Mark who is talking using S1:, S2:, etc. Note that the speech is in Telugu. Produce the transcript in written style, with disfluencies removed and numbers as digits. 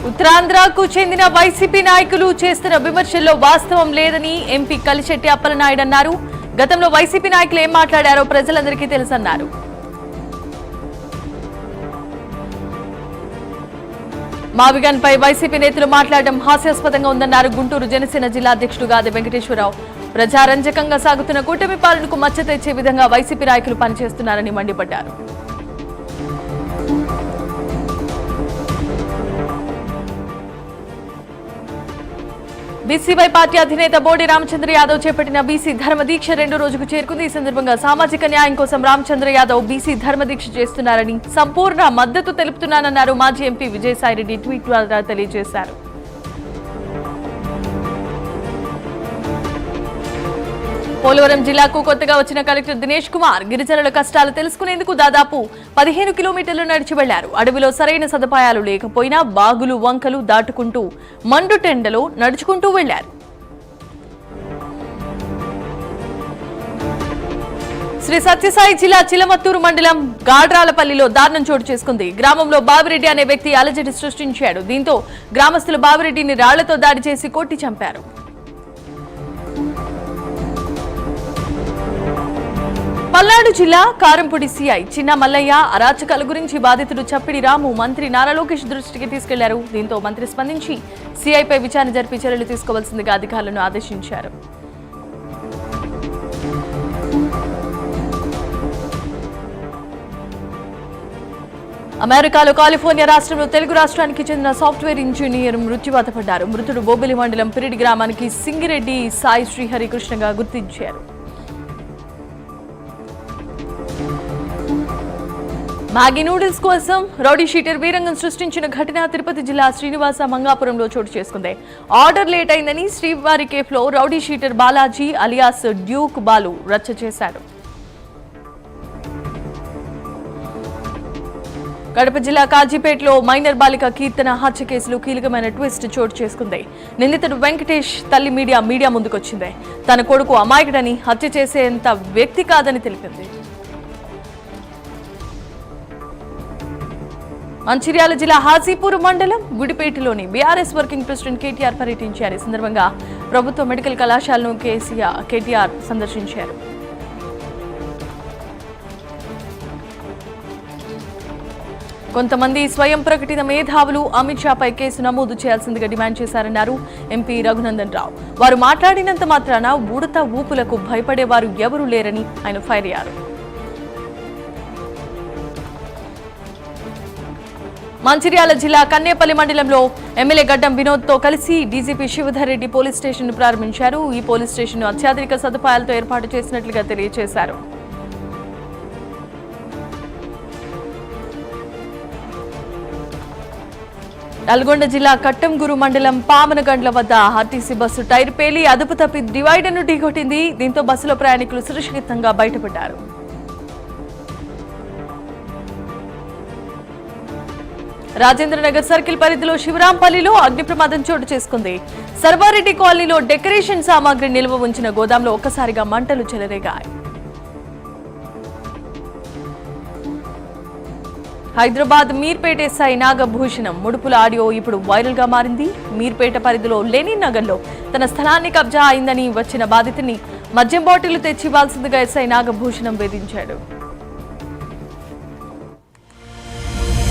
S1: ఉత్తరాంధ్రకు చెందిన వైసీపీ నాయకులు చేస్తున్న విమర్శల్లో వాస్తవం లేదని ఎంపీ కలిశెట్టి అప్పలనాయుడు అన్నారు. గతంలో వైసీపీ నాయకులు ఏం మాట్లాడారో ప్రజలందరికీ తెలుసన్నారు. మావిగన్ పై వైసీపీ నేతలు మాట్లాడడం హాస్యాస్పదంగా ఉందన్నారు. గుంటూరు జనసేన జిల్లా అధ్యక్షుడు గాది వెంకటేశ్వరరావు ప్రజారంజకంగా సాగుతున్న కూటమి పాలనకు మచ్చ తెచ్చే విధంగా వైసీపీ నాయకులు పనిచేస్తున్నారని మండిపడ్డారు. బీసీవై పార్టీ అధినేత బోడి రామచంద్ర యాదవ్ చేపట్టిన బీసీ ధర్మదీక్ష 2వ రోజుకు చేరుకుంది. ఈ సందర్భంగా సామాజిక న్యాయం కోసం రామచంద్ర యాదవ్ బీసీ ధర్మదీక్ష చేస్తున్నారని సంపూర్ణ మద్దతు తెలుపుతున్నానన్నారు. మాజీ ఎంపీ విజయసాయిరెడ్డి ట్వీట్ ద్వారా తెలియజేశారు. పోలవరం జిల్లాకు కొత్తగా వచ్చిన కలెక్టర్ దినేష్ కుమార్ గిరిజనుల కష్టాలు తెలుసుకునేందుకు దాదాపు 15 కిలోమీటర్లు నడిచి వెళ్లారు. అడవిలో సరైన సదుపాయాలు లేకపోయినా బాగులు వంకలు దాటుకుంటూ మండుటెండలో నడుచుకుంటూ వెళ్లారు. శ్రీ సత్యసాయి జిల్లా చిలమత్తూరు మండలం గాడ్రాలపల్లిలో దారుణం చోటు చేసుకుంది. గ్రామంలో బావిరెడ్డి అనే వ్యక్తి అలజడి సృష్టించాడు. దీంతో గ్రామస్తులు బావిరెడ్డిని రాళ్లతో దాడి చేసి కొట్టి చంపారు. పల్నాడు జిల్లా కారంపూడి సీఐ చిన్న మల్లయ్య అరాచకాల గురించి బాధితుడు చప్పిడి రాము మంత్రి నారా లోకేష్ దృష్టికి తీసుకెళ్లారు. దీంతో మంత్రి స్పందించి సీఐపై విచారణ జరిపి చర్యలు తీసుకోవాల్సిందిగా అధికారులను ఆదేశించారు. అమెరికాలో కాలిఫోర్నియా రాష్ట్రంలో తెలుగు రాష్ట్రానికి చెందిన సాఫ్ట్వేర్ ఇంజనీర్ మృత్యువాత పడ్డారు. మృతుడు బోబిలి మండలం పిరిడి గ్రామానికి సింగిరెడ్డి సాయి శ్రీహరికృష్ణగా గుర్తించారు. మ్యాగీ నూడిల్స్ కోసం రౌడీ షీటర్ వీరంగం సృష్టించిన ఘటన తిరుపతి జిల్లా శ్రీనివాస మంగాపురంలో చోటు చేసుకుంది. ఆర్డర్ లేట్ అయిందని శ్రీవారి కేఫ్లో rowdy sheeter Balaji alias duke Balu రచ్చ చేశాడు. కడప జిల్లా కాజీపేటలో మైనర్ బాలిక కీర్తన హత్య కేసులో కీలకమైన ట్విస్ట్ చోటు చేసుకుంది. నిందితుడు వెంకటేష్ తల్లి మీడియా ముందుకొచ్చింది. తన కొడుకు అమాయకుడని, హత్య చేసేంత వ్యక్తి కాదని తెలిపింది. మంచిర్యాల జిల్లా హాజీపూర్ మండలం గుడిపేటలోని బీఆర్ఎస్ వర్కింగ్ ప్రెసిడెంట్ కేటీఆర్ పర్యటించారు. ఈ సందర్భంగా ప్రభుత్వ మెడికల్ కళాశాలను కేటీఆర్ సందర్శించారు. కొంతమంది స్వయం ప్రకటిత మేధావులు అమిత్ షాపై కేసు నమోదు చేయాల్సిందిగా డిమాండ్ చేశారన్నారు ఎంపీ రఘునందన్ రావు. వారు మాట్లాడినంత మాత్రాన ఉడత ఊపులకు భయపడేవారు ఎవరూ లేరని ఆయన ఫైర్ అయ్యారు. మంచిర్యాల జిల్లా కన్నేపల్లి మండలంలో ఎమ్మెల్యే గడ్డం వినోద్తో కలిసి DGP Shivadhar Reddy police station ప్రారంభించారు. ఈ పోలీస్ స్టేషన్ అత్యాధునిక సదుపాయాలతో ఏర్పాటు చేసినట్లుగా తెలియజేశారు. నల్గొండ జిల్లా కట్టంగూరు మండలం పామనగండ్ల వద్ద ఆర్టీసీ బస్సు టైర్ పేలి అదుపు తప్పి డివైడర్ను ఢీకొట్టింది. దీంతో బస్సులో ప్రయాణికులు సురక్షితంగా బయటపడ్డారు. రాజేంద్రనగర్ సర్కిల్ పరిధిలో శివరాంపల్లిలో అగ్ని ప్రమాదం చోటు చేసుకుంది. సర్వారెడ్డి కాలనీలో డెకరేషన్ సామాగ్రి నిల్వ ఉంచిన గోదాంలో ఒక్కసారిగా మంటలు చెలరేగాయి. హైదరాబాద్ మీర్పేట ఎస్ఐ నాగభూషణం ముడుపుల ఆడియో ఇప్పుడు వైరల్ గా మారింది. మీర్పేట పరిధిలో లెనిన్ నగర్లో తన స్థలాన్ని కబ్జా అయిందని వచ్చిన బాధితుని మద్యం బాటిల్ తెచ్చివ్వాల్సిందిగా ఎస్ఐ నాగభూషణం వేధించాడు.